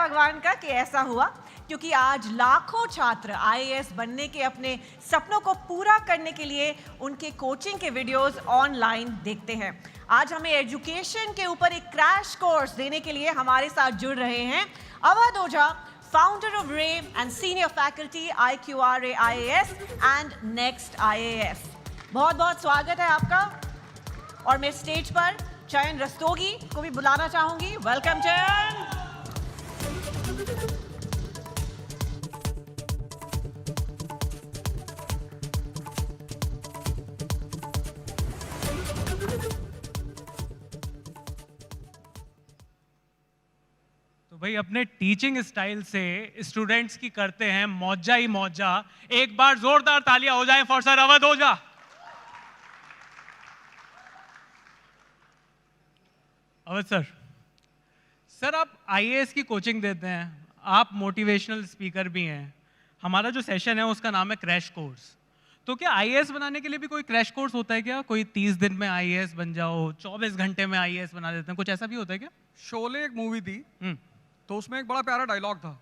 भगवान का कि ऐसा हुआ, क्योंकि आज लाखों छात्र आईएएस बनने के अपने सपनों को पूरा करने के लिए उनके कोचिंग के वीडियोस ऑनलाइन देखते हैं। आज हमें एजुकेशन के ऊपर एक क्रैश कोर्स देने के लिए हमारे साथ जुड़ रहे हैं Awadh Ojha, founder of Rev and senior faculty IQRA IAS and next IAS। बहुत बहुत स्वागत है आपका। और मैं स्टेज पर चयन रस्तोगी को भी बुलाना चाहूंगी। वेलकम चयन। तो भाई अपने टीचिंग स्टाइल से स्टूडेंट्स की करते हैं मौजा ही मौजा। एक बार जोरदार तालियां हो जाएं for sir Awadh Ojha. Awadh sir आप आईएएस की कोचिंग देते हैं, आप मोटिवेशनल स्पीकर भी हैं। हमारा जो सेशन है उसका नाम है क्रैश कोर्स। तो क्या आईएएस बनाने के लिए भी कोई क्रैश कोर्स होता है क्या? कोई 30 दिन में आईएएस बन जाओ, 24 घंटे में आईएएस बना देते हैं, कुछ ऐसा भी होता है क्या? शोले एक मूवी थी, तो उसमें एक बड़ा प्यारा डायलॉग था।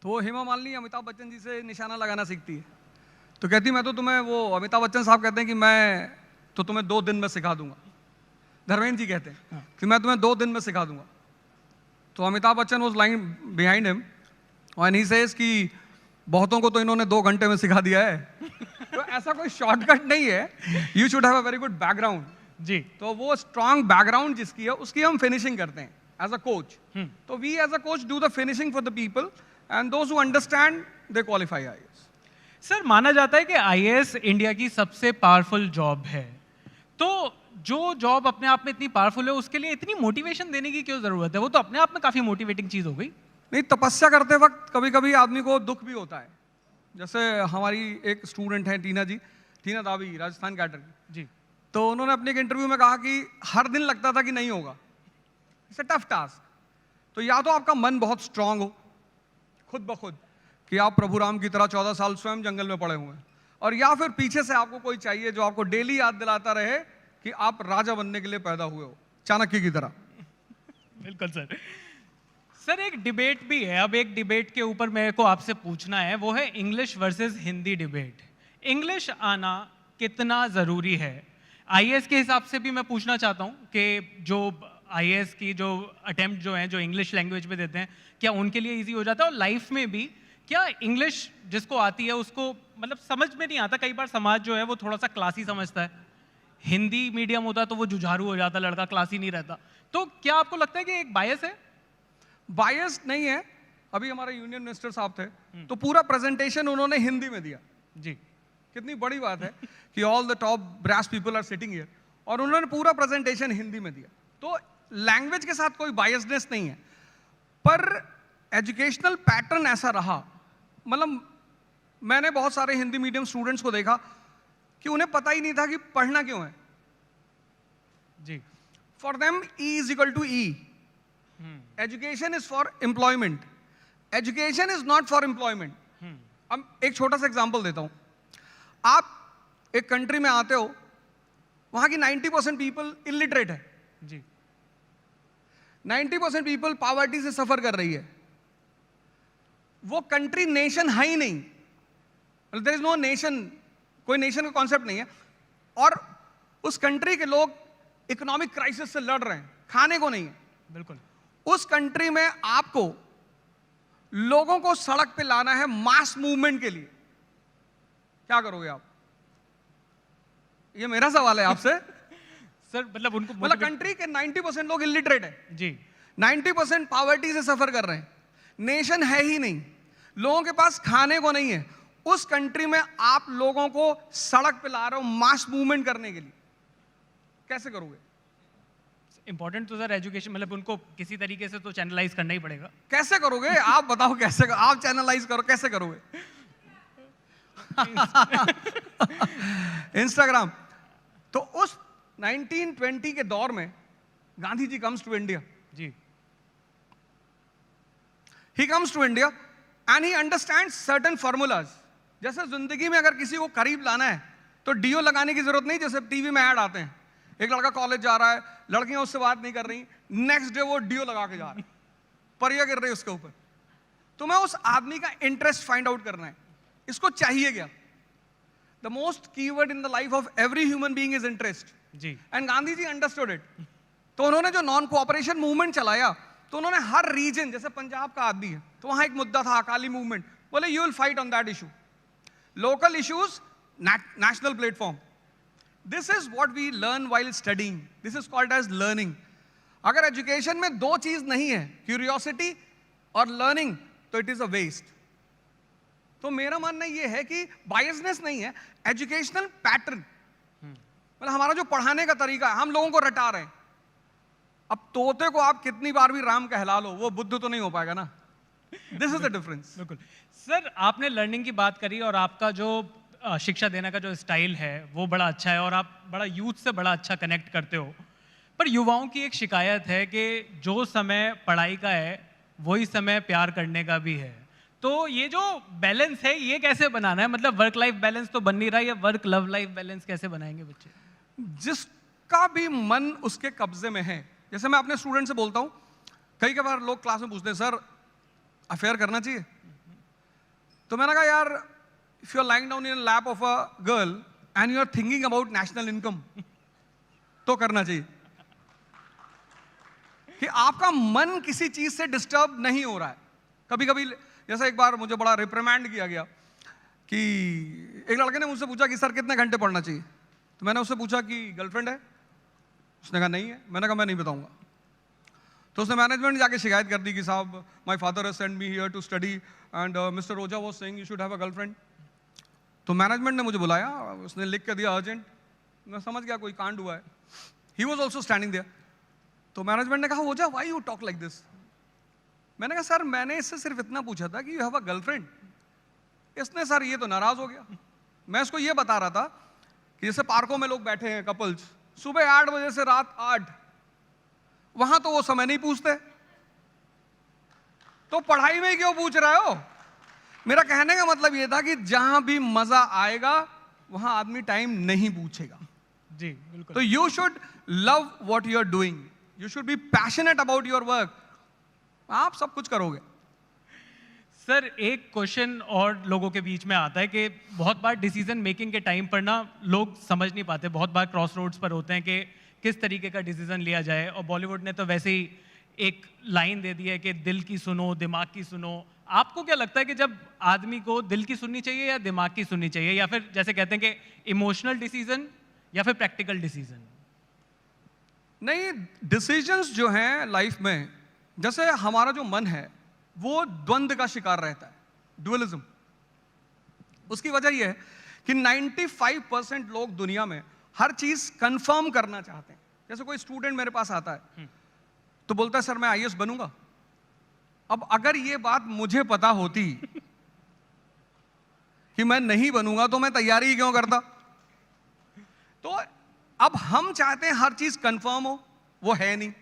तो हेमा मालिनी अमिताभ बच्चन जी से निशाना लगाना सीखती है। तो कहती मैं तो तुम्हें, वो अमिताभ बच्चन साहब कहते हैं कि मैं तो तुम्हें 2 दिन में सिखा दूंगा। धर्मेंद्र जी कहते हैं कि मैं तुम्हें 2 दिन में सिखा दूंगा। तो Amitabh Bachchan was lying behind him and he says कि बहुतों को तो इन्होंने 2 घंटे में सिखा दिया है। तो ऐसा कोई शॉर्टकट नहीं है, you should have a very good background जी। तो वो स्ट्रॉन्ग बैकग्राउंड जिसकी है उसकी हम फिनिशिंग करते हैं एज अ कोच। तो we as a coach do the finishing for the people and those who understand they qualify IAS. Sir माना जाता है कि आईएएस इंडिया की सबसे पावरफुल जॉब है। तो जो जॉब अपने आप में इतनी पावरफुल है उसके लिए इतनी मोटिवेशन देने की क्यों जरूरत है? वो तो अपने आप में काफी मोटिवेटिंग चीज हो गई। नहीं, तपस्या करते वक्त कभी कभी आदमी को दुख भी होता है। जैसे हमारी एक स्टूडेंट है टीना दावी, राजस्थान कैडर की जी। तो उन्होंने अपने एक इंटरव्यू में कहा कि हर दिन लगता था कि नहीं होगा, इट्स अ टफ टास्क। तो या तो आपका मन बहुत स्ट्रांग हो खुद ब खुद कि आप प्रभु राम की तरह 14 साल स्वयं जंगल में पड़े हुए हैं, और या फिर पीछे से आपको कोई चाहिए जो आपको डेली याद दिलाता रहे कि आप राजा बनने के लिए पैदा हुए हो, चाणक्य की तरह। बिल्कुल सर एक डिबेट भी है। अब एक डिबेट के ऊपर मेरे को आपसे पूछना है, वो है English versus Hindi debate. English आना कितना जरूरी है? आईएएस के हिसाब से भी मैं पूछना चाहता हूं कि जो आईएएस की जो अटेम्प्ट जो हैं, जो इंग्लिश लैंग्वेज में देते हैं, क्या उनके लिए इजी हो जाता है? और लाइफ में भी क्या इंग्लिश जिसको आती है उसको मतलब समझ में नहीं आता? कई बार समाज जो है वो थोड़ा सा क्लासी समझता है। हिंदी मीडियम होता तो वो जुझारू हो जाता, लड़का क्लासी नहीं रहता। तो क्या आपको लगता है कि एक बायस है? बायस नहीं है। अभी हमारे यूनियन मिनिस्टर साहब थे तो पूरा प्रेजेंटेशन उन्होंने हिंदी में दिया जी। कितनी बड़ी बात है कि all the top brass people are sitting here, और उन्होंने पूरा प्रेजेंटेशन हिंदी में दिया। तो लैंग्वेज के साथ कोई बायसनेस नहीं है, पर एजुकेशनल पैटर्न ऐसा रहा। मतलब मैंने बहुत सारे हिंदी मीडियम स्टूडेंट्स को देखा कि उन्हें पता ही नहीं था कि पढ़ना क्यों है जी। For them E is equal to E। Education is for employment, education is not for employment. अब एक छोटा सा एग्जांपल देता हूं। आप एक कंट्री में आते हो, वहां की 90% पीपल इलिटरेट है जी। 90% पीपल पॉवर्टी से सफर कर रही है। वो कंट्री नेशन है ही नहीं, देयर इज नो नेशन, कोई नेशन का कॉन्सेप्ट नहीं है। और उस कंट्री के लोग इकोनॉमिक क्राइसिस से लड़ रहे हैं, खाने को नहीं है। बिल्कुल। उस कंट्री में आपको लोगों को सड़क पे लाना है मास मूवमेंट के लिए, क्या करोगे आप? ये मेरा सवाल है आपसे। सर मतलब उनको मतलब कंट्री के 90% लोग इलिटरेट है जी, 90% पॉवर्टी से सफर कर रहे हैं, नेशन है ही नहीं, लोगों के पास खाने को नहीं है। उस कंट्री में आप लोगों को सड़क पे ला रहे हो मास मूवमेंट करने के लिए, कैसे करोगे? इंपॉर्टेंट तो सर एजुकेशन, मतलब उनको किसी तरीके से तो चैनलाइज करना ही पड़ेगा। कैसे करोगे आप बताओ, कैसे आप चैनलाइज करो, कैसे करोगे? इंस्टाग्राम। तो उस 1920 के दौर में Gandhi ji comes to India जी। He comes to India and he understands certain formulas. जैसे जिंदगी में अगर किसी को करीब लाना है तो डीओ लगाने की जरूरत नहीं। जैसे टीवी में ऐड आते हैं, एक लड़का कॉलेज जा रहा है, लड़कियां उससे बात नहीं कर रही, नेक्स्ट डे वो डीओ लगा के जा रहा है। परियां गिर रही उसके ऊपर। तो मैं उस आदमी का इंटरेस्ट फाइंड आउट करना है, इसको चाहिए क्या। The most keyword in the life of every human being is interest. जी। And Gandhi ji understood it. तो उन्होंने जो नॉन कोऑपरेशन मूवमेंट चलाया, तो उन्होंने हर रीजन, जैसे पंजाब का आदमी है तो वहां एक मुद्दा था अकाली मूवमेंट, बोले you will fight on that issue. Local issues, national platform. This is what we learn while studying, this is called as learning. अगर एजुकेशन में दो चीज नहीं है, क्यूरियोसिटी और लर्निंग, तो इट इज अ वेस्ट। तो मेरा मानना यह है कि बायसनेस नहीं है, एजुकेशनल पैटर्न, मतलब हमारा जो पढ़ाने का तरीका है, हम लोगों को रटा रहे हैं। अब तोते को आप कितनी बार भी राम कहला लो, वो बुद्ध तो नहीं हो पाएगा ना। This is the difference. बिल्कुल। सर, आपने लर्निंग की बात करी और आपका जो शिक्षा देने का जो स्टाइल है वो बड़ा अच्छा है और आप बड़ा यूथ से बड़ा अच्छा कनेक्ट करते हो। पर युवाओं की एक शिकायत है कि जो समय पढ़ाई का है वही समय प्यार करने का भी है। तो ये जो बैलेंस है ये कैसे बनाना है? मतलब वर्क लाइफ बैलेंस तो बन नहीं रहा, ये वर्क लव लाइफ बैलेंस कैसे बनाएंगे बच्चे? जिसका भी मन उसके कब्जे में है, जैसे मैं अपने स्टूडेंट से बोलता हूं, कई बार लोग क्लास में पूछते हैं सर अफेयर करना चाहिए? तो मैंने कहा यार, if you are lying down in lap of a girl and you are thinking about national income, तो करना चाहिए। कि आपका मन किसी चीज से डिस्टर्ब नहीं हो रहा है। कभी कभी जैसे एक बार मुझे बड़ा रिप्रिमेंड किया गया कि एक लड़के ने मुझसे पूछा कि सर कितने घंटे पढ़ना चाहिए। तो मैंने उससे पूछा कि गर्लफ्रेंड है? उसने कहा नहीं है। मैंने कहा मैं नहीं बताऊंगा। तो उसने मैनेजमेंट जाके शिकायत कर दी कि साहब my father has sent me here to study and mister Rosa was saying you should have a girlfriend. तो मैनेजमेंट ने मुझे बुलाया, उसने लिख के दिया अर्जेंट। मैं समझ गया कोई कांड हुआ है। He was also standing there. तो मैनेजमेंट ने कहा Roja why you talk like this. मैंने कहा सर मैंने इससे सिर्फ इतना पूछा था कि यू हैव अ गर्लफ्रेंड। इसने सर ये तो नाराज हो गया। मैं इसको ये बता रहा था कि जैसे पार्कों में लोग बैठे हैं कपल्स, सुबह 8 बजे से रात 8, वहां तो वो समय नहीं पूछते, तो पढ़ाई में क्यों पूछ रहे हो? मेरा कहने का मतलब ये था कि जहां भी मजा आएगा वहां आदमी टाइम नहीं पूछेगा। जी बिल्कुल। तो you should love what you are doing, you should be passionate about your work, आप सब कुछ करोगे। सर, एक क्वेश्चन और लोगों के बीच में आता है कि बहुत बार डिसीजन मेकिंग के टाइम पर ना लोग समझ नहीं पाते, बहुत बार क्रॉस रोड्स पर होते हैं कि किस तरीके का डिसीजन लिया जाए। और बॉलीवुड ने तो वैसे ही एक लाइन दे दी है कि दिल की सुनो दिमाग की सुनो। आपको क्या लगता है कि जब आदमी को दिल की सुननी चाहिए या दिमाग की सुननी चाहिए, या फिर जैसे कहते हैं कि इमोशनल डिसीजन या फिर प्रैक्टिकल डिसीजन? नहीं, डिसीजंस जो हैं लाइफ में, जैसे हमारा जो मन है वो द्वंद का शिकार रहता है, ड्युअलिज्म। उसकी वजह यह है कि 95% लोग दुनिया में हर चीज कंफर्म करना चाहते हैं। जैसे कोई स्टूडेंट मेरे पास आता है तो बोलता है सर मैं आईएएस बनूंगा। अब अगर ये बात मुझे पता होती कि मैं नहीं बनूंगा तो मैं तैयारी ही क्यों करता? तो अब हम चाहते हैं हर चीज कंफर्म हो, वो है नहीं।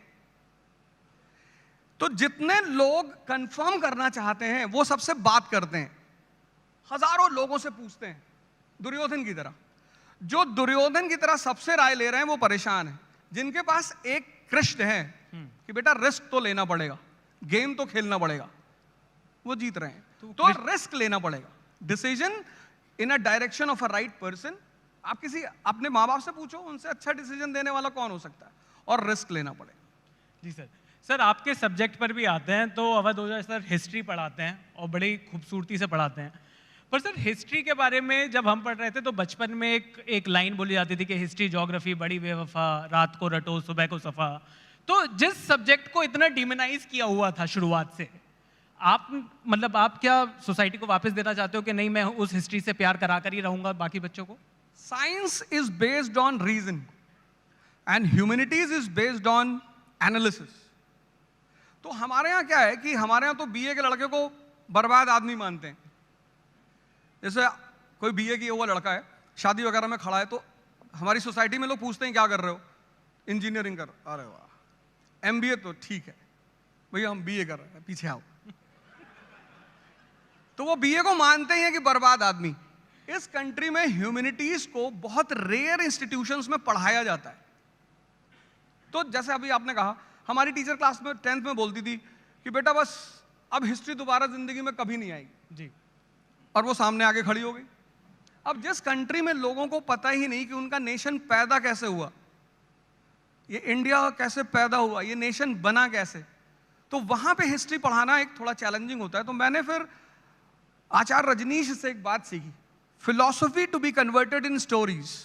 तो जितने लोग कंफर्म करना चाहते हैं वो सबसे बात करते हैं, हजारों लोगों से पूछते हैं, दुर्योधन की तरह। जो दुर्योधन की तरह सबसे राय ले रहे हैं वो परेशान है। जिनके पास एक कृष्ण है कि बेटा रिस्क तो लेना पड़ेगा, गेम तो खेलना पड़ेगा, वो जीत रहे हैं। तो रिस्क लेना पड़ेगा, decision in a direction of a right person. आप किसी अपने माँ बाप से पूछो, उनसे अच्छा डिसीजन देने वाला कौन हो सकता है, और रिस्क लेना पड़ेगा। जी सर। सर, आपके सब्जेक्ट पर भी आते हैं तो अवध ओझा सर हिस्ट्री पढ़ाते हैं और बड़ी खूबसूरती से पढ़ाते हैं। पर सर, हिस्ट्री के बारे में जब हम पढ़ रहे थे तो बचपन में एक लाइन बोली जाती थी कि हिस्ट्री ज्योग्राफी बड़ी बेवफा, रात को रटो सुबह को सफा। तो जिस सब्जेक्ट को इतना डिमोनाइज किया हुआ था शुरुआत से, आप मतलब आप क्या सोसाइटी को वापस देना चाहते हो कि नहीं मैं उस हिस्ट्री से प्यार करा कर ही रहूंगा बाकी बच्चों को? Science is based on reason and humanities is based on analysis. तो हमारे यहाँ क्या है कि हमारे यहाँ तो बीए के लड़के को बर्बाद आदमी मानते हैं। जैसे कोई बीए किया हुआ लड़का है, शादी वगैरह में खड़ा है, तो हमारी सोसाइटी में लोग पूछते हैं क्या कर रहे हो? इंजीनियरिंग कर। अरे वाह, एमबीए तो ठीक है भैया, हम बीए कर रहे हैं, पीछे आओ। तो वो बीए को मानते हैं कि बर्बाद आदमी। इस कंट्री में ह्यूमैनिटीज को बहुत रेयर इंस्टीट्यूशंस में पढ़ाया जाता है। तो जैसे अभी आपने कहा, हमारी टीचर क्लास में 10th में बोलती थी कि बेटा बस अब हिस्ट्री दोबारा जिंदगी में कभी नहीं आएगी, जी और वो सामने आके खड़ी हो गई। अब जिस कंट्री में लोगों को पता ही नहीं कि उनका नेशन पैदा कैसे हुआ, ये इंडिया कैसे पैदा हुआ, ये नेशन बना कैसे, तो वहां पे हिस्ट्री पढ़ाना एक थोड़ा चैलेंजिंग होता है। तो मैंने फिर आचार्य रजनीश से एक बात सीखी, philosophy to be converted in stories,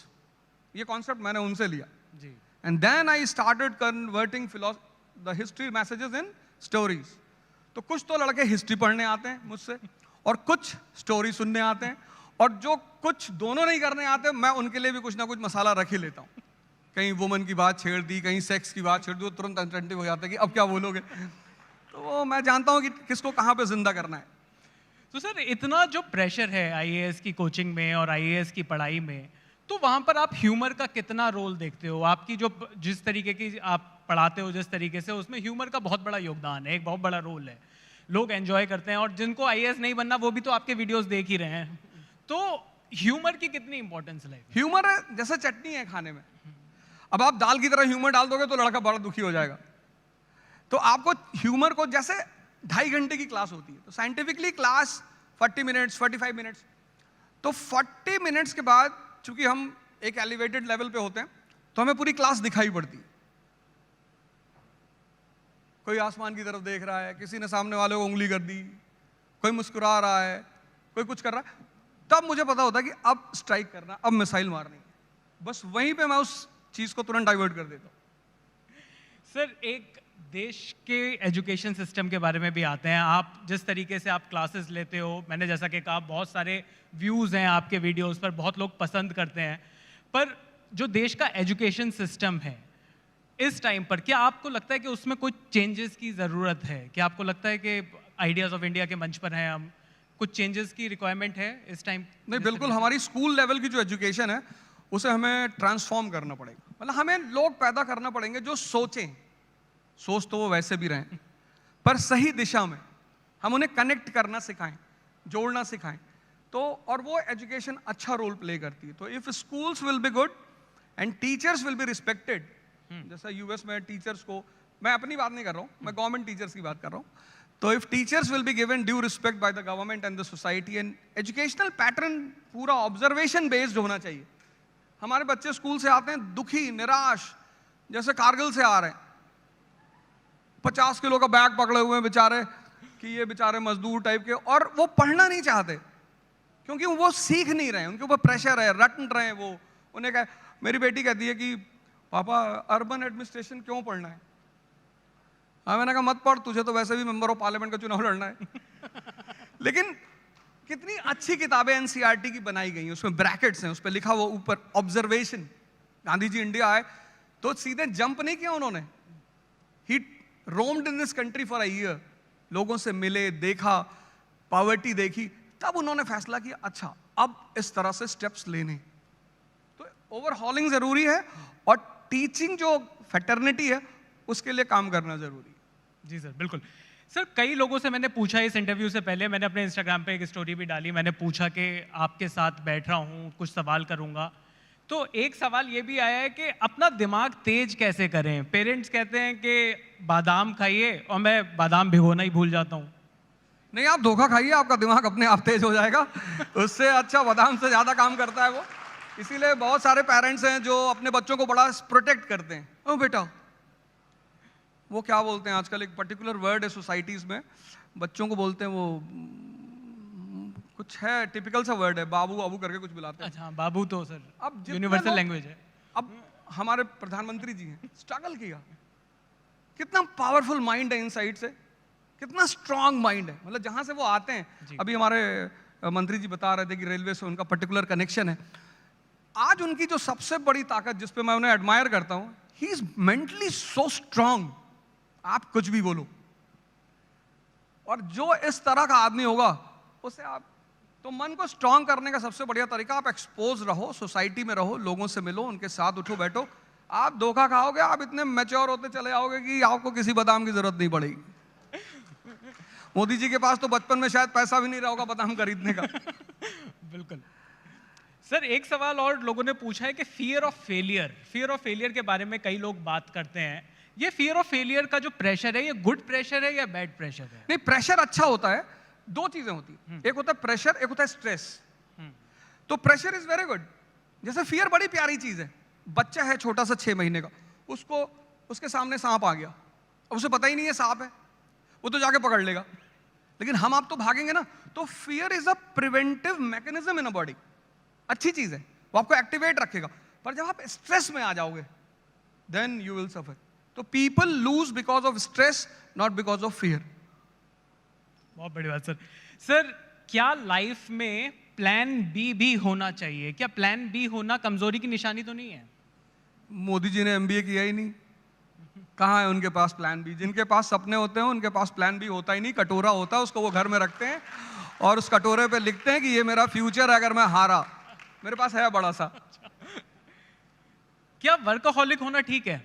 ये कॉन्सेप्ट मैंने उनसे लिया। जी and then I started converting the history messages in stories. तो कुछ तो लड़के हिस्ट्री पढ़ने आते हैं मुझसे, और कुछ स्टोरी सुनने आते हैं, और जो कुछ दोनों नहीं करने आते, मैं उनके लिए भी कुछ ना कुछ मसाला रख ही लेता हूँ। कहीं वुमन की बात छेड़ दी, कहीं सेक्स की बात छेड़ दी, तुरंत अटेंटिव हो जाता है कि अब क्या बोलोगे। तो वो मैं जानता हूँ कि किसको कहाँ पे जिंदा करना है। तो सर इतना जो प्रेशर है आईएएस की कोचिंग में और आईएएस की पढ़ाई में, तो वहाँ पर आप ह्यूमर का कितना रोल देखते हो? आपकी जो जिस तरीके की आप पढ़ाते हो जिस तरीके से, उसमें ह्यूमर का बहुत बड़ा योगदान है, एक बहुत बड़ा रोल है, लोग एंजॉय करते हैं, और जिनको आईएएस नहीं बनना वो भी तो आपके वीडियोस देख ही रहे हैं। तो ह्यूमर की कितनी इंपॉर्टेंस है? ह्यूमर जैसे चटनी है खाने में, अब आप दाल की तरह ह्यूमर डाल दोगे तो लड़का बड़ा दुखी हो जाएगा। तो आपको ह्यूमर को, जैसे 2.5 घंटे की क्लास होती है, तो साइंटिफिकली क्लास 40 मिनट्स 45 मिनट्स, तो 40 मिनट्स के बाद चूंकि हम एक एलिवेटेड लेवल पे होते हैं, तो हमें पूरी क्लास दिखाई पड़ती है। कोई आसमान की तरफ देख रहा है, किसी ने सामने वाले को उंगली कर दी, कोई मुस्कुरा रहा है, कोई कुछ कर रहा है, तब मुझे पता होता है कि अब स्ट्राइक करना, अब मिसाइल मारनी है। बस वहीं पे मैं उस चीज को तुरंत डाइवर्ट कर देता हूं। सर एक देश के एजुकेशन सिस्टम के बारे में भी आते हैं। आप जिस तरीके से आप क्लासेस लेते हो, मैंने जैसा कि कहा बहुत सारे व्यूज़ हैं आपके वीडियोस पर, बहुत लोग पसंद करते हैं, पर जो देश का एजुकेशन सिस्टम है इस टाइम पर, क्या आपको लगता है कि उसमें कुछ चेंजेस की ज़रूरत है? क्या आपको लगता है कि आइडियाज़ ऑफ इंडिया के मंच पर हैं हम, कुछ चेंजेस की रिक्वायरमेंट है इस टाइम? नहीं, बिल्कुल हमारी स्कूल लेवल की जो एजुकेशन है उसे हमें ट्रांसफॉर्म करना पड़ेगा। मतलब हमें लोग पैदा करना पड़ेंगे जो सोचें, सोच तो वो वैसे भी रहें, पर सही दिशा में हम उन्हें कनेक्ट करना सिखाएं, जोड़ना सिखाएं, तो और वो एजुकेशन अच्छा रोल प्ले करती है। तो if schools will be good and teachers will be respected, जैसा यूएस में टीचर्स को, मैं अपनी बात नहीं कर रहा हूँ, मैं गवर्नमेंट टीचर्स की बात कर रहा हूँ, तो if teachers will be given due respect by the government and the society, and educational pattern पूरा ऑब्जर्वेशन बेस्ड होना चाहिए। हमारे बच्चे स्कूल से आते हैं दुखी, निराश, जैसे कारगिल से आ रहे हैं, 50 किलो का बैग पकड़े हुए हैं बेचारे, कि ये बेचारे मजदूर टाइप के, और वो पढ़ना नहीं चाहते क्योंकि वो सीख नहीं रहे, उनके ऊपर प्रेशर है, रट रहे हैं वो। उन्हें कह, मेरी बेटी कहती है कि पापा अर्बन एडमिनिस्ट्रेशन क्यों पढ़ना है? हाँ, मैंने कहा मत पढ़, तुझे तो वैसे भी मेंबर ऑफ पार्लियामेंट का चुनाव लड़ना है। लेकिन कितनी अच्छी किताबें एनसीईआरटी की बनाई गई हैं, उसमें ब्रैकेट्स हैं, उस पर लिखा हुआ ऊपर ऑब्जर्वेशन। गांधी जी इंडिया आए तो सीधे जंप नहीं किया उन्होंने, he roamed in this country for a year, लोगों से मिले, देखा, पॉवर्टी देखी, तब उन्होंने फैसला किया अच्छा अब इस तरह से स्टेप्स लेने। तो ओवरहॉलिंग जरूरी है, और टीचिंग जो फैटर्निटी है उसके लिए काम करना जरूरी है। जी सर, बिल्कुल। सर कई लोगों से मैंने पूछा इस इंटरव्यू से पहले, मैंने अपने इंस्टाग्राम पे एक स्टोरी भी डाली, मैंने पूछा कि आपके साथ बैठ रहा हूँ, कुछ सवाल करूँगा, तो एक सवाल ये भी आया है कि अपना दिमाग तेज कैसे करें? पेरेंट्स कहते हैं कि बादाम खाइए, और मैं बादाम भिगोना ही भूल जाता हूँ। नहीं, आप धोखा खाइए, आपका दिमाग अपने आप तेज हो जाएगा, उससे अच्छा बादाम से ज्यादा काम करता है वो। इसीलिए बहुत सारे पेरेंट्स हैं जो अपने बच्चों को बड़ा प्रोटेक्ट करते हैं। ओ बेटा, वो क्या बोलते हैं आजकल, एक पर्टिकुलर वर्ड है सोसाइटीज में, बच्चों को बोलते हैं वो, कुछ है टिपिकल सा वर्ड है, बाबू बाबू करके कुछ बुलाते हैं। अच्छा, बाबू तो सर अब यूनिवर्सल लैंग्वेज है। अब हमारे प्रधानमंत्री जी हैं, स्ट्रगल किया, कितना पावरफुल माइंड है इनसाइड से, कितना स्ट्रांग माइंड है। मतलब जहां से वो आते हैं, अभी हमारे मंत्री जी बता रहे थे कि रेलवे से उनका पर्टिकुलर कनेक्शन है। आज उनकी जो सबसे बड़ी ताकत, जिस पे मैं उन्हें एडमायर करता हूं, he is mentally so strong, आप कुछ भी बोलो, और जो इस तरह का आदमी होगा उसे आप, तो मन को स्ट्रांग करने का सबसे बढ़िया तरीका, आप एक्सपोज रहो, सोसाइटी में रहो, लोगों से मिलो, उनके साथ उठो बैठो, आप धोखा खाओगे, आप इतने मैच्योर होते चले आओगे कि आपको किसी बादाम की जरूरत नहीं पड़ेगी। मोदी जी के पास तो बचपन में शायद पैसा भी नहीं रहा होगा बादाम खरीदने का। बिल्कुल। सर एक सवाल और लोगों ने पूछा है कि फियर ऑफ फेलियर के बारे में कई लोग बात करते हैं ये फियर ऑफ फेलियर का जो प्रेशर है, ये गुड प्रेशर है या बैड प्रेशर है? नहीं, प्रेशर अच्छा होता है। दो चीजें होती है, एक होता है प्रेशर, एक होता है स्ट्रेस। तो प्रेशर इज वेरी गुड। जैसे फियर बड़ी प्यारी चीज है। बच्चा है छोटा सा 6 महीने का, उसको उसके सामने सांप आ गया, अब उसे पता ही नहीं है सांप है, वो तो जाके पकड़ लेगा। लेकिन हम आप तो भागेंगे ना। तो fear is a preventive mechanism in a body. अच्छी चीज है, वो आपको एक्टिवेट रखेगा। पर जब आप स्ट्रेस में आ जाओगे, देन यू विल सफर। तो people lose because of stress, not because of fear. बहुत बड़ी बात सर। सर, क्या लाइफ में प्लान बी भी होना चाहिए? क्या प्लान बी होना कमजोरी की निशानी तो नहीं है? मोदी जी ने एमबीए किया ही नहीं, कहाँ है उनके पास प्लान बी? जिनके पास सपने होते हैं उनके पास प्लान बी होता ही नहीं। कटोरा होता है, उसको वो घर में रखते हैं और उस कटोरे पे लिखते हैं कि ये मेरा फ्यूचर है अगर मैं हारा। मेरे पास है बड़ा सा। क्या वर्कaholic होना ठीक है?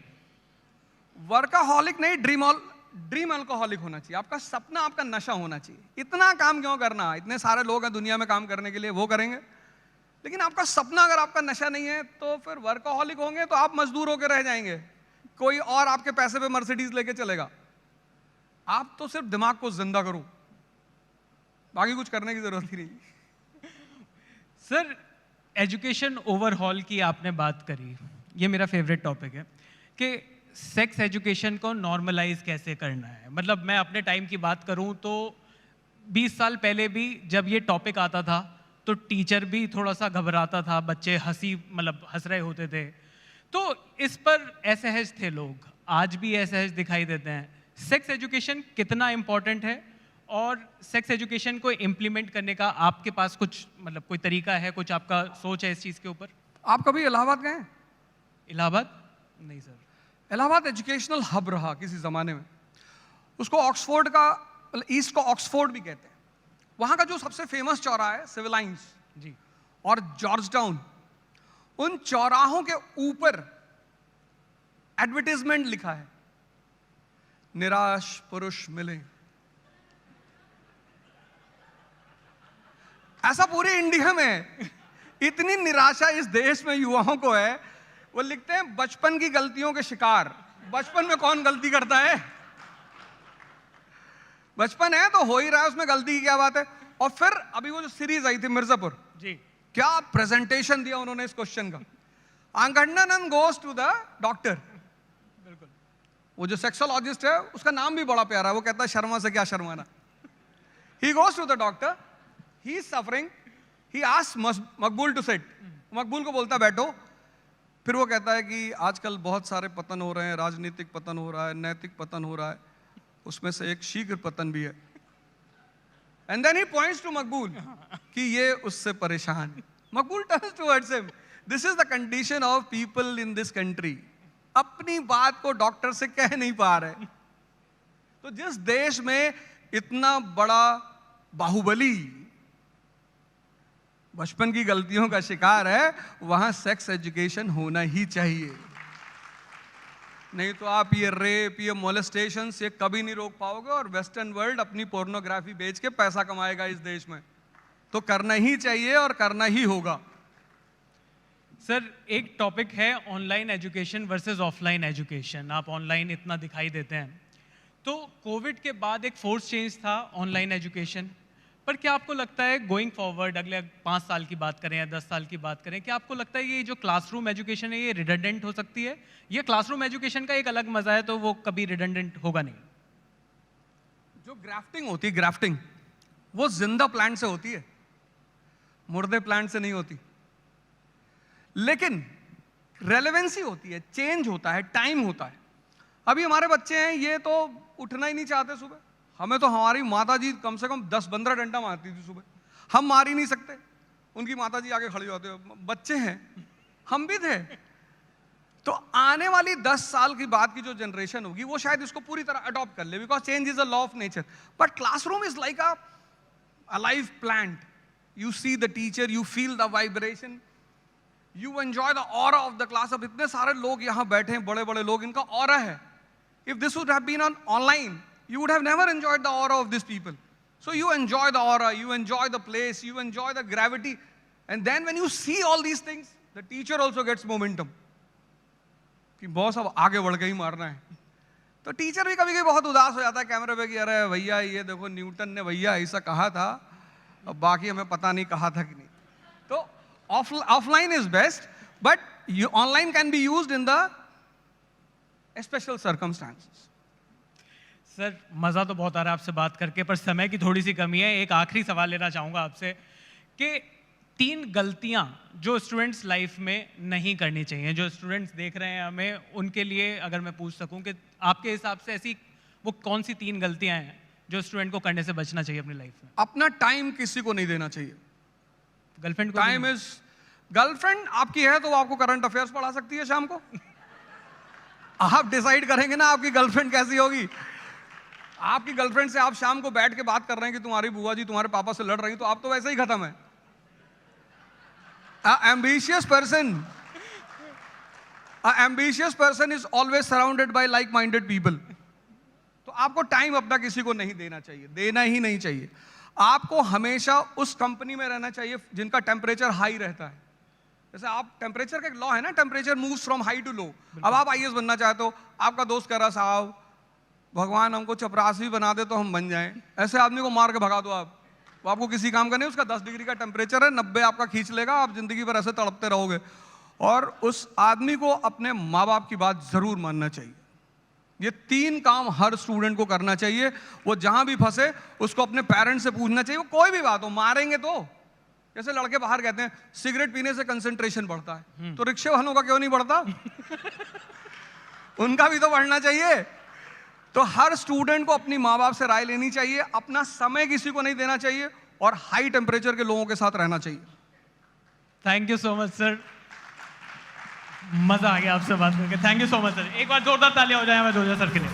वर्कaholic नहीं, ड्रीम अल्कोहलिक होना चाहिए। आपका सपना आपका नशा होना चाहिए। इतना काम क्यों करना? इतने सारे लोग हैं दुनिया में काम करने के लिए, वो करेंगे। लेकिन आपका सपना अगर आपका नशा नहीं है तो फिर वर्कaholic होंगे तो आप मजदूर होकर रह जाएंगे। कोई और आपके पैसे पे मर्सिडीज लेके चलेगा। आप तो सिर्फ दिमाग को जिंदा करो, बाकी कुछ करने की जरूरत ही नहीं। सर, एजुकेशन ओवरहॉल की आपने बात करी, ये मेरा फेवरेट टॉपिक है कि सेक्स एजुकेशन को नॉर्मलाइज कैसे करना है। मतलब मैं अपने टाइम की बात करूं तो 20 साल पहले भी जब ये टॉपिक आता था तो टीचर भी थोड़ा सा घबराता था, बच्चे हंस रहे होते थे। तो इस पर असहज थे लोग, आज भी असहज दिखाई देते हैं। सेक्स एजुकेशन कितना इंपॉर्टेंट है और सेक्स एजुकेशन को इम्प्लीमेंट करने का आपके पास कुछ कोई तरीका है, कुछ आपका सोच है इस चीज़ के ऊपर? आप कभी इलाहाबाद गए? इलाहाबाद? नहीं सर। इलाहाबाद एजुकेशनल हब रहा किसी जमाने में। उसको ऑक्सफोर्ड का, ईस्ट को ऑक्सफोर्ड भी कहते हैं। वहां का जो सबसे फेमस चौराहा है सिविल लाइंस जी और जॉर्ज टाउन, उन चौराहों के ऊपर एडवर्टाइजमेंट लिखा है, निराश पुरुष मिले। ऐसा पूरे इंडिया में इतनी निराशा इस देश में युवाओं को है, वो लिखते हैं बचपन की गलतियों के शिकार। बचपन में कौन गलती करता है? बचपन है तो हो ही रहा है, उसमें गलती की क्या बात है? और फिर अभी वो जो सीरीज आई थी मिर्जापुर जी, क्या प्रेजेंटेशन दिया उन्होंने इस क्वेश्चन का। आंगडनन गोज टू द डॉक्टर। बिल्कुल। वो जो सेक्सोलॉजिस्ट है उसका नाम भी बड़ा प्यारा है, वो कहता है शर्मा से क्या शर्माना। He goes to the doctor, he is suffering, he asks Maqbool to sit. Maqbool को बोलता बैठो। फिर वो कहता है कि आजकल बहुत सारे पतन हो रहे हैं, राजनीतिक पतन हो रहा है, नैतिक पतन हो रहा है, उसमें से एक शीघ्र पतन भी है। And then he points to Maqbool कि ये उससे परेशान। Maqbool turns towards him, this is the condition of people in this country. अपनी बात को डॉक्टर से कह नहीं पा रहे। तो जिस देश में इतना बड़ा बाहुबली बचपन की गलतियों का शिकार है, वहां सेक्स एजुकेशन होना ही चाहिए। नहीं तो आप ये रेप, ये मोलेस्टेशन ये कभी नहीं रोक पाओगे और वेस्टर्न वर्ल्ड अपनी पोर्नोग्राफी बेच के पैसा कमाएगा इस देश में। तो करना ही चाहिए और करना ही होगा। सर, एक टॉपिक है online education versus offline education. आप ऑनलाइन इतना दिखाई देते हैं, तो कोविड के बाद एक फोर्स चेंज था ऑनलाइन एजुकेशन पर। क्या आपको लगता है गोइंग फॉरवर्ड, अगले 5 साल की बात करें या 10 साल की बात करें, क्या आपको लगता है ये जो क्लासरूम एजुकेशन है ये रिडंडेंट हो सकती है? ये क्लासरूम एजुकेशन का एक अलग मजा है तो वो कभी रिडंडेंट होगा नहीं? जो ग्राफ्टिंग होती है, ग्राफ्टिंग वो जिंदा प्लांट से होती है, मुर्दे प्लांट से नहीं होती। लेकिन रेलेवेंसी होती है, चेंज होता है, टाइम होता है। अभी हमारे बच्चे हैं, ये तो उठना ही नहीं चाहते सुबह। हमें तो हमारी माता जी कम से कम 10-15 डंडा मारती थी सुबह, हम मार ही नहीं सकते। उनकी माता जी आगे खड़ी होते, बच्चे हैं, हम भी थे। तो आने वाली 10 साल की बाद की जो जनरेशन होगी वो शायद इसको पूरी तरह अडॉप्ट कर ले, because change is a law of nature. But classroom is like a live plant. You see the teacher, you feel the vibration, you enjoy the aura of the class. अब इतने सारे लोग यहाँ बैठे हैं, बड़े बड़े लोग, इनका ऑरा है। If this would have been on online, you would have never enjoyed the aura of these people. So you enjoy the aura, you enjoy the place, you enjoy the gravity. And then when you see all these things, the teacher also gets momentum. कि boss अब आगे बढ़ के ही मारना है। तो teacher भी कभी कभी बहुत उदास हो जाता है कैमरे पे कि अरे भैया ये देखो न्यूटन ने भैया ऐसा कहा था, अब बाकी हमें पता नहीं कहा था कि नहीं। तो offline is best, but online can be used in the special circumstances. Sir मज़ा तो बहुत आ रहा है आपसे बात करके, पर समय की थोड़ी सी कमी है। एक आखिरी सवाल लेना चाहूँगा आपसे कि 3 गलतियाँ जो स्टूडेंट्स लाइफ में नहीं करनी चाहिए, जो स्टूडेंट्स देख रहे हैं हमें, उनके लिए अगर मैं पूछ सकूं कि आपके हिसाब से ऐसी वो कौन सी 3 गलतियाँ हैं जो स्टूडेंट को करने से बचना चाहिए अपनी लाइफ में? अपना टाइम किसी को नहीं देना चाहिए। गर्लफ्रेंड को टाइम इज, गर्लफ्रेंड आपकी है तो वो आपको करंट अफेयर्स पढ़ा सकती है शाम को। आप डिसाइड करेंगे ना आपकी गर्लफ्रेंड कैसी होगी। आपकी गर्लफ्रेंड से आप शाम को बैठ के बात कर रहे हैं कि तुम्हारी बुआ जी तुम्हारे पापा से लड़ रही, तो आप तो वैसे ही खत्म है। ambitious person is always surrounded by like minded people। तो आपको टाइम अपना किसी को नहीं देना चाहिए, देना ही नहीं चाहिए। आपको हमेशा उस कंपनी में रहना चाहिए जिनका टेम्परेचर हाई रहता है। जैसे आप, टेम्परेचर का एक लॉ है ना, temperature moves from high to low. अब आप आईएएस बनना चाहते हो, आपका दोस्त कह रहा साहब भगवान हमको चपरासी बना दे तो हम बन जाएं, ऐसे आदमी को मार के भगा दो आप, वो आपको किसी काम का नहीं। उसका 10 डिग्री का टेम्परेचर है, 90 आपका खींच लेगा, आप जिंदगी भर ऐसे तड़पते रहोगे। और उस आदमी को अपने माँ बाप की बात जरूर मानना चाहिए। ये 3 काम हर स्टूडेंट को करना चाहिए। वो जहां भी फंसे उसको अपने पेरेंट्स से पूछना चाहिए, वो कोई भी बात हो। मारेंगे तो, जैसे लड़के बाहर कहते हैं सिगरेट पीने से कंसंट्रेशन बढ़ता है, तो रिक्शे वालों का क्यों नहीं बढ़ता? उनका भी तो बढ़ना चाहिए। तो हर स्टूडेंट को अपनी माँ बाप से राय लेनी चाहिए, अपना समय किसी को नहीं देना चाहिए, और हाई टेम्परेचर के लोगों के साथ रहना चाहिए। Thank you so much sir, मजा आ गया आपसे बात करके। Thank you so much sir. एक बार जोरदार तालियां हो जाए हमारे जोजा सर के लिए।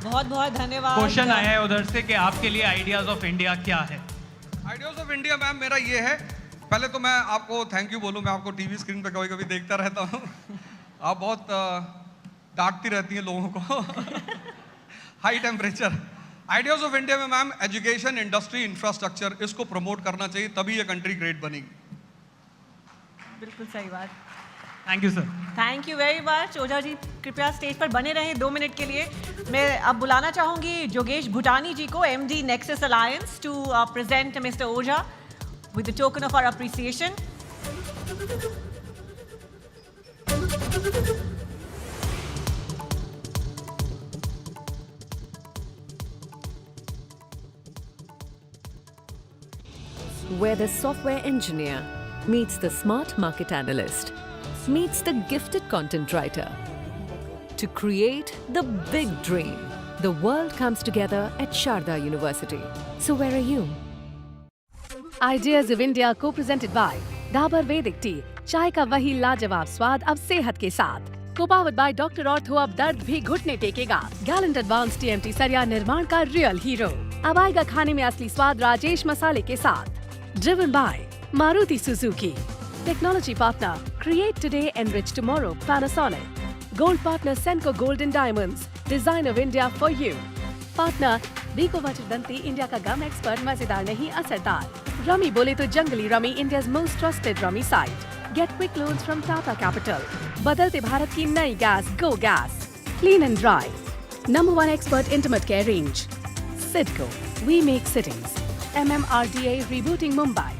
बहुत बहुत धन्यवाद। क्वेश्चन आया है उधर से कि आपके लिए आइडियाज ऑफ इंडिया क्या है? आइडियाज ऑफ इंडिया मैम मेरा ये है, पहले तो मैं आपको थैंक यू बोलूं, मैं आपको टीवी स्क्रीन पे कभी कभी देखता रहता हूं। आप बहुत डांटती रहती हैं लोगों को। High temperature. Ideas of India में मैम एजुकेशन, इंडस्ट्री, इंफ्रास्ट्रक्चर, इसको प्रमोट करना चाहिए, तभी ये कंट्री ग्रेट बनेगी। बिल्कुल सही बात। Thank you sir. Thank you very much. Ojha ji कृपया स्टेज पर बने रहें 2 मिनट के लिए। मैं अब बुलाना चाहूंगी जोगेश भूटानी जी को, MD nexus alliance, to present mister Ojha with the token of our appreciation. Where the software engineer meets the smart market analyst, meets the gifted content writer. To create the big dream, the world comes together at Sharda University. So where are you? Ideas of India co-presented by Dabur Vedic Tea, चाय का वही लाजवाब स्वाद अब सेहत के साथ। Co-powered by Dr. Ortho, अब दर्द भी घुटने टेकेगा। Gallant Advanced TMT सरिया निर्माण का रियल हीरो। अब आएगा खाने में असली स्वाद राजेश मसाले के साथ। Driven by Maruti Suzuki. Technology partner, create today, enrich tomorrow, Panasonic. Gold partner, Senco Gold and Diamonds, design of India for you. Partner, Rico Vachdanti, India का गम एक्सपर्ट, मजेदार नहीं असरदार। रमी बोले तो जंगली rummy, India's most trusted rummy site. Get quick loans from Tata Capital. बदलते भारत की नई gas, Go Gas. Clean and dry. Number 1 expert intimate care range. Sidco, we make sittings. MMRDA rebooting Mumbai.